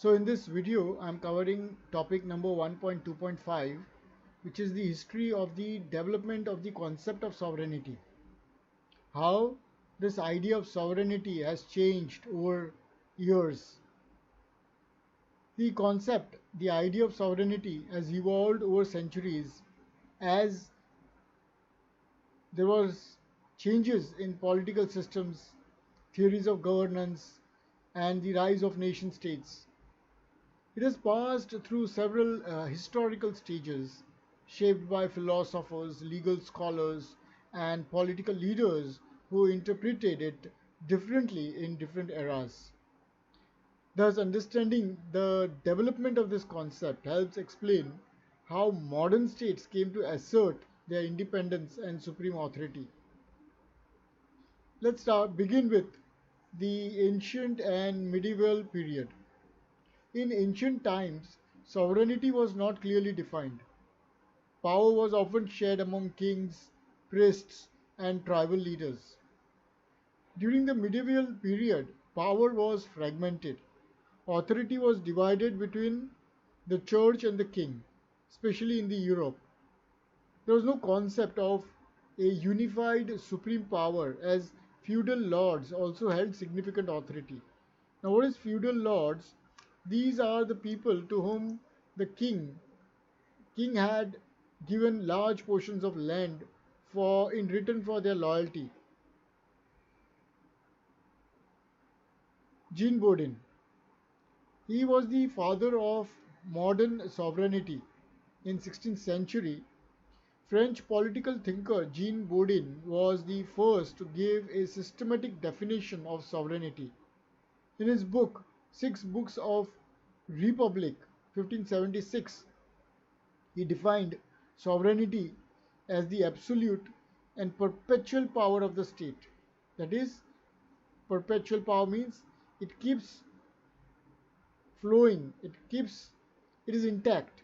So in this video, I'm covering topic number 1.2.5, which is the history of the development of the concept of sovereignty. How this idea of sovereignty has changed over years. The idea of sovereignty has evolved over centuries as there was changes in political systems, theories of governance, and the rise of nation states. It has passed through several historical stages shaped by philosophers, legal scholars, and political leaders who interpreted it differently in different eras. Thus, understanding the development of this concept helps explain how modern states came to assert their independence and supreme authority. Begin with the ancient and medieval period. In ancient times, sovereignty was not clearly defined. Power was often shared among kings, priests, and tribal leaders. During the medieval period, power was fragmented. Authority was divided between the church and the king, especially in the Europe. There was no concept of a unified supreme power as feudal lords also held significant authority. Now, what is feudal lords? These are the people to whom the king had given large portions of land for in return for their loyalty. Jean Bodin, he was the father of modern sovereignty. In 16th century, French political thinker Jean Bodin was the first to give a systematic definition of sovereignty. In his book Six Books of Republic 1576, he defined sovereignty as the absolute and perpetual power of the state. That is, perpetual power means it keeps flowing, it is intact,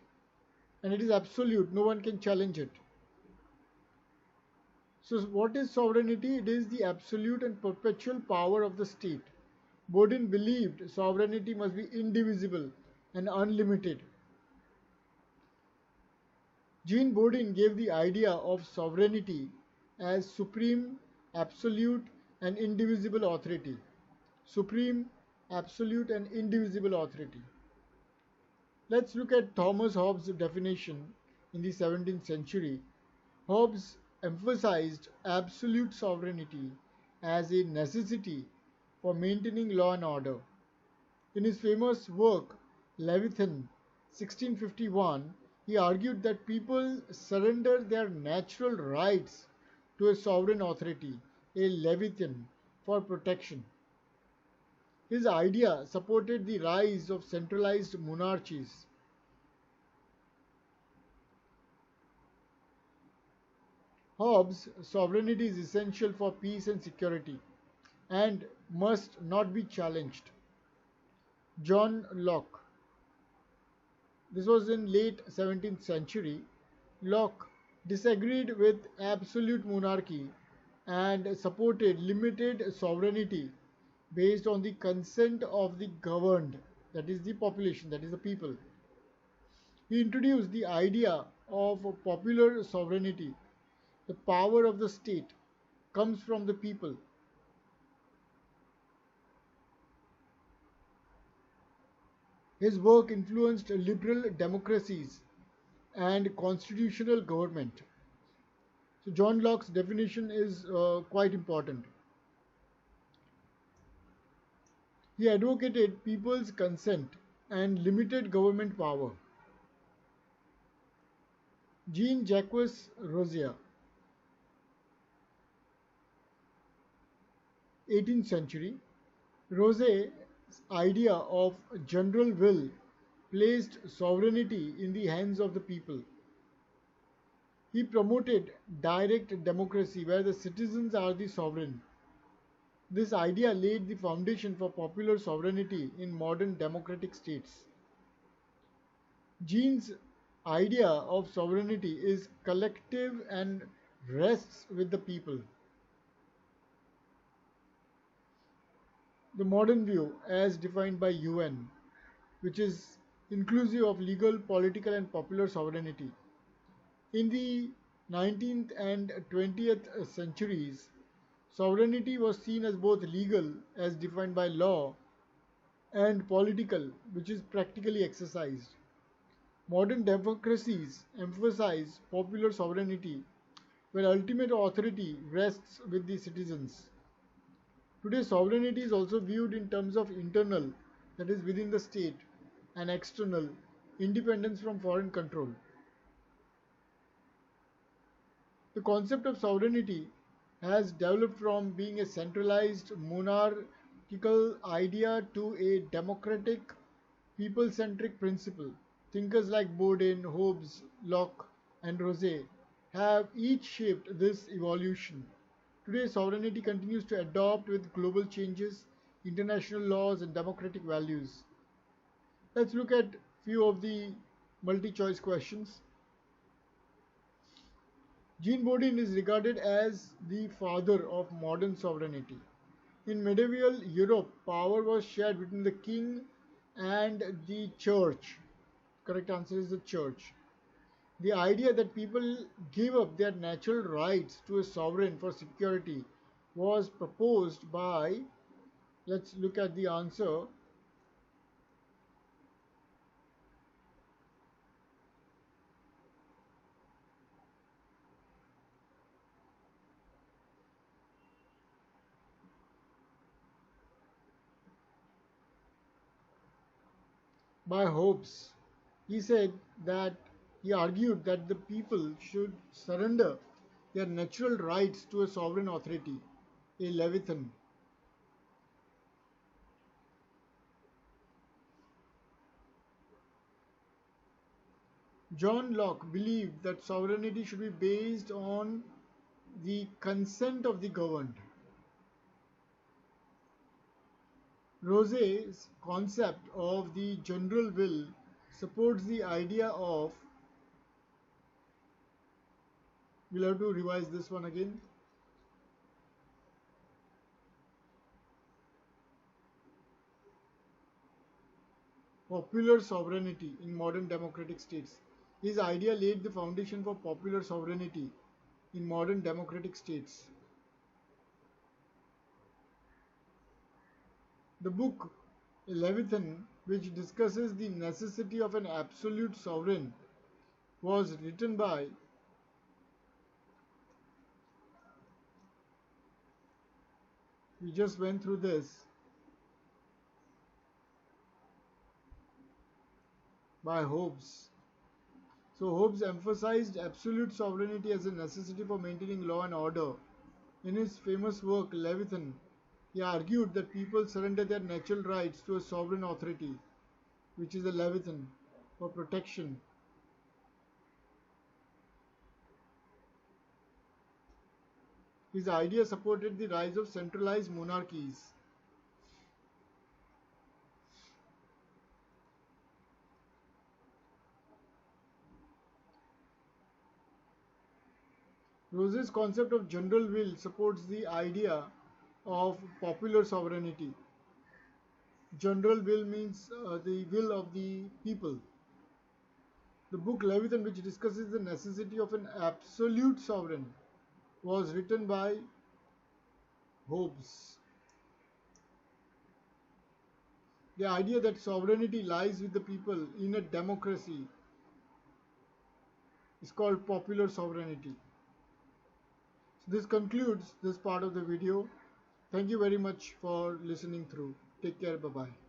and it is absolute, no one can challenge it. So what is sovereignty? It is the absolute and perpetual power of the state. Bodin believed sovereignty must be indivisible and unlimited. Jean Bodin gave the idea of sovereignty as supreme, absolute, and indivisible authority. Supreme, absolute, and indivisible authority. Let's look at Thomas Hobbes' definition in the 17th century. Hobbes emphasized absolute sovereignty as a necessity for maintaining law and order. In his famous work Leviathan 1651, he argued that people surrender their natural rights to a sovereign authority, a Leviathan, for protection. His idea supported the rise of centralized monarchies. Hobbes' sovereignty is essential for peace and security and must not be challenged. John Locke. This was in late 17th century. Locke disagreed with absolute monarchy and supported limited sovereignty based on the consent of the governed, that is the population, that is the people. He introduced the idea of popular sovereignty. The power of the state comes from the people. His work influenced liberal democracies and constitutional government. So John Locke's definition is quite important. He advocated people's consent and limited government power. Jean-Jacques Rousseau, 18th century. Rousseau's idea of general will placed sovereignty in the hands of the people. He promoted direct democracy where the citizens are the sovereign. This idea laid the foundation for popular sovereignty in modern democratic states. Jean's idea of sovereignty is collective and rests with the people. The modern view, as defined by UN. which is inclusive of legal, political, and popular sovereignty. In the 19th and 20th centuries, sovereignty was seen as both legal, as defined by law, and political, which is practically exercised. Modern democracies emphasize popular sovereignty, where ultimate authority rests with the citizens. Today, sovereignty is also viewed in terms of internal, that is, within the state, and external, independence from foreign control. The concept of sovereignty has developed from being a centralized monarchical idea to a democratic, people centric principle. Thinkers like Bourdieu, Hobbes, Locke, and Rousseau have each shaped this evolution. Today, sovereignty continues to adapt with global changes, international laws, and democratic values. Let's look at few of the multi-choice questions. Jean Bodin is regarded as the father of modern sovereignty. In medieval Europe, power was shared between the king and the church. Correct answer is the church. The idea that people give up their natural rights to a sovereign for security was proposed by, let's look at the answer, by Hobbes. He said that he argued that the people should surrender their natural rights to a sovereign authority, a leviathan. John Locke believed that sovereignty should be based on the consent of the governed. Rousseau's concept of the general will supports the idea of, we'll have to revise this one again, popular sovereignty in modern democratic states. His idea laid the foundation for popular sovereignty in modern democratic states. The book Leviathan, which discusses the necessity of an absolute sovereign, was written by, we just went through this, by Hobbes. So Hobbes emphasized absolute sovereignty as a necessity for maintaining law and order. In his famous work Leviathan, he argued that people surrender their natural rights to a sovereign authority, which is a leviathan, for protection. His idea supported the rise of centralized monarchies. Rousseau's concept of general will supports the idea of popular sovereignty. General will means the will of the people. The book Leviathan, which discusses the necessity of an absolute sovereign, was written by Hobbes. The idea that sovereignty lies with the people in a democracy is called popular sovereignty. So this concludes this part of the video. Thank you very much for listening through. Take care. Bye bye.